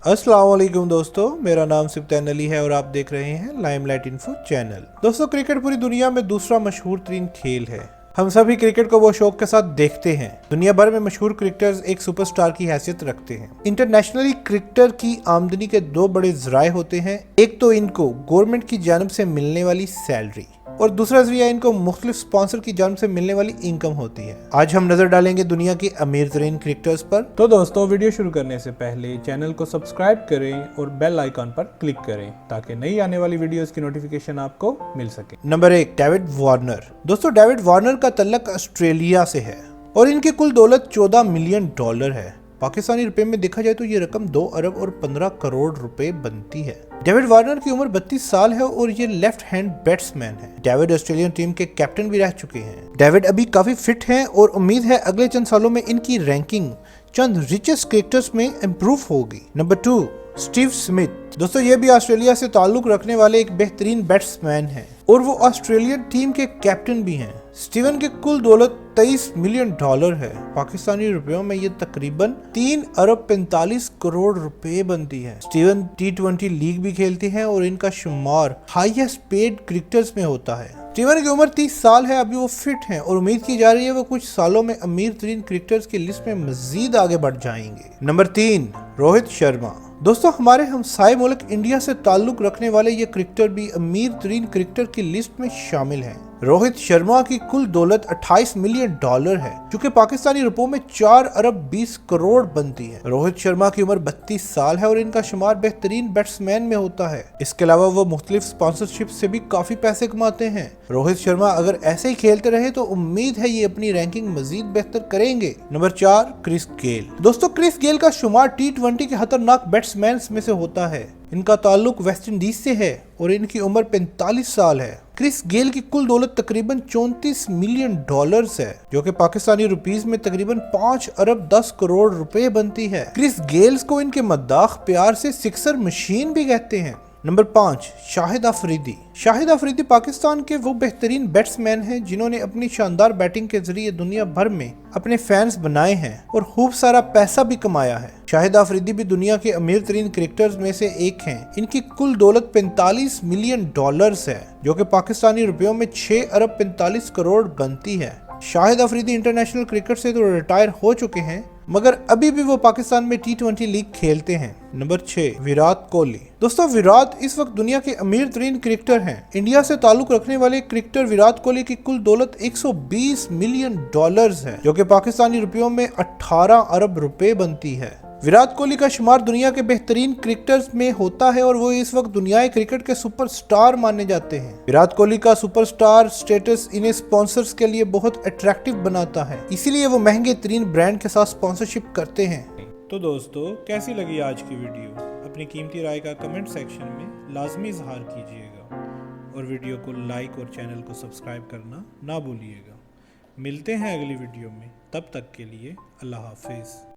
अस्सलाम वालेकुम दोस्तों, मेरा नाम सिब्तैन अली है और आप देख रहे हैं लाइमलाइट इन्फो चैनल। दोस्तों, क्रिकेट पूरी दुनिया में दूसरा मशहूर तरीन खेल है। हम सभी क्रिकेट को वो शौक के साथ देखते हैं। दुनिया भर में मशहूर क्रिकेटर्स एक सुपरस्टार की हैसियत रखते हैं। इंटरनेशनली क्रिकेटर की आमदनी के दो बड़े जराए होते हैं। एक तो इनको गवर्नमेंट की जानब से मिलने वाली सैलरी और दूसरा जरिया इनको मुख्तलिफ स्पॉन्सर की जानब से मिलने वाली इनकम होती है। आज हम नजर डालेंगे दुनिया के अमीर तरीन क्रिकेटर्स पर। तो दोस्तों, वीडियो शुरू करने से पहले चैनल को सब्सक्राइब करें और बेल आइकॉन पर क्लिक करें ताकि नई आने वाली वीडियोस की नोटिफिकेशन आपको मिल सके। Number 1, David Warner. दोस्तों, डेविड वार्नर का तल्लक ऑस्ट्रेलिया से है और इनकी कुल दौलत $14 मिलियन है। पाकिस्तानी रुपए में देखा जाए तो ये रकम 2 अरब और 15 करोड़ रुपए बनती है। डेविड वार्नर की उम्र 32 साल है और ये लेफ्ट हैंड बैट्समैन है। डेविड ऑस्ट्रेलियन टीम के कैप्टन भी रह चुके हैं। डेविड अभी काफी फिट हैं और उम्मीद है अगले चंद सालों में इनकी रैंकिंग चंद रिचेस्ट क्रिकेटर्स में इम्प्रूव होगी। Number 2, Steve Smith. दोस्तों, ये भी ऑस्ट्रेलिया से ताल्लुक रखने वाले एक बेहतरीन बैट्समैन हैं और वो ऑस्ट्रेलियन टीम के कैप्टन भी हैं। स्टीवन की कुल दौलत $23 मिलियन है। पाकिस्तानी रुपयों में ये तकरीबन 3 अरब 45 करोड़ रुपए बनती है। स्टीवन T20 लीग भी खेलते हैं और इनका शुमार हाईएस्ट पेड क्रिकेटर्स में होता है। स्टीवन की उम्र 30 साल है, अभी वो फिट हैं और उम्मीद की जा रही है वो कुछ सालों में अमीर तरीन क्रिकेटर्स की लिस्ट में मजीद आगे बढ़ जाएंगे। नंबर 3, रोहित शर्मा। दोस्तों, हमारे हमसाए मुल्क इंडिया से ताल्लुक रखने वाले ये क्रिकेटर भी अमीर तरीन क्रिकेटर की लिस्ट में शामिल हैं। रोहित शर्मा की कुल दौलत $28 मिलियन है, जो कि पाकिस्तानी रुपयों में 4 अरब 20 करोड़ बनती है। रोहित शर्मा की उम्र 32 साल है और इनका शुमार बेहतरीन बैट्समैन में होता है। इसके अलावा वो मुख्तलिफ स्पॉन्सरशिप से भी काफी पैसे कमाते हैं। रोहित शर्मा अगर ऐसे ही खेलते रहे तो उम्मीद है ये अपनी रैंकिंग मजीद बेहतर करेंगे। Number 4, Chris Gayle. दोस्तों, क्रिस गेल का शुमार T20 के खतरनाक बैट्समैन में से होता है। इनका ताल्लुक वेस्ट इंडीज से है और इनकी उम्र 45 साल है। क्रिस गेल की कुल दौलत तकरीबन $34 मिलियन है, जो कि पाकिस्तानी रुपीस में तकरीबन 5 अरब 10 करोड़ रुपए बनती है। क्रिस गेल्स को इनके मद्दाख प्यार से सिक्सर मशीन भी कहते हैं। नंबर 5, शाहिद अफरीदी। शाहिद अफरीदी पाकिस्तान के वो बेहतरीन बैट्समैन हैं जिन्होंने अपनी शानदार बैटिंग के जरिए दुनिया भर में अपने फैंस बनाए हैं और खूब सारा पैसा भी कमाया है। शाहिद अफरीदी भी दुनिया के अमीर तरीन क्रिकेटर्स में से एक हैं। इनकी कुल दौलत $45 मिलियन है, जो कि पाकिस्तानी रुपयों में 6 अरब 45 करोड़ बनती है। शाहिद अफरीदी इंटरनेशनल क्रिकेट से तो रिटायर हो चुके हैं, मगर अभी भी वो पाकिस्तान में T20 लीग खेलते हैं। नंबर 6, विराट कोहली। दोस्तों, विराट इस वक्त दुनिया के अमीर तरीन क्रिकेटर हैं। इंडिया से ताल्लुक रखने वाले क्रिकेटर विराट कोहली की कुल दौलत $120 मिलियन है, जो कि पाकिस्तानी रुपयों में 18 अरब रुपए बनती है। विराट कोहली का शुमार दुनिया के बेहतरीन क्रिकेटर्स में होता है और वो इस वक्त दुनियाई क्रिकेट के सुपरस्टार माने जाते हैं। विराट कोहली का सुपरस्टार स्टेटस इन्हें स्पॉन्सर्स के लिए बहुत अट्रैक्टिव बनाता है, इसीलिए वो महंगे तरीन ब्रांड के साथ स्पॉन्सरशिप करते हैं। तो दोस्तों, कैसी लगी आज की वीडियो? अपनी कीमती राय का कमेंट सेक्शन में लाजमी इजहार कीजिएगा और वीडियो को लाइक और चैनल को सब्सक्राइब करना ना भूलिएगा। मिलते हैं अगली वीडियो में, तब तक के लिए अल्लाह हाफिज़।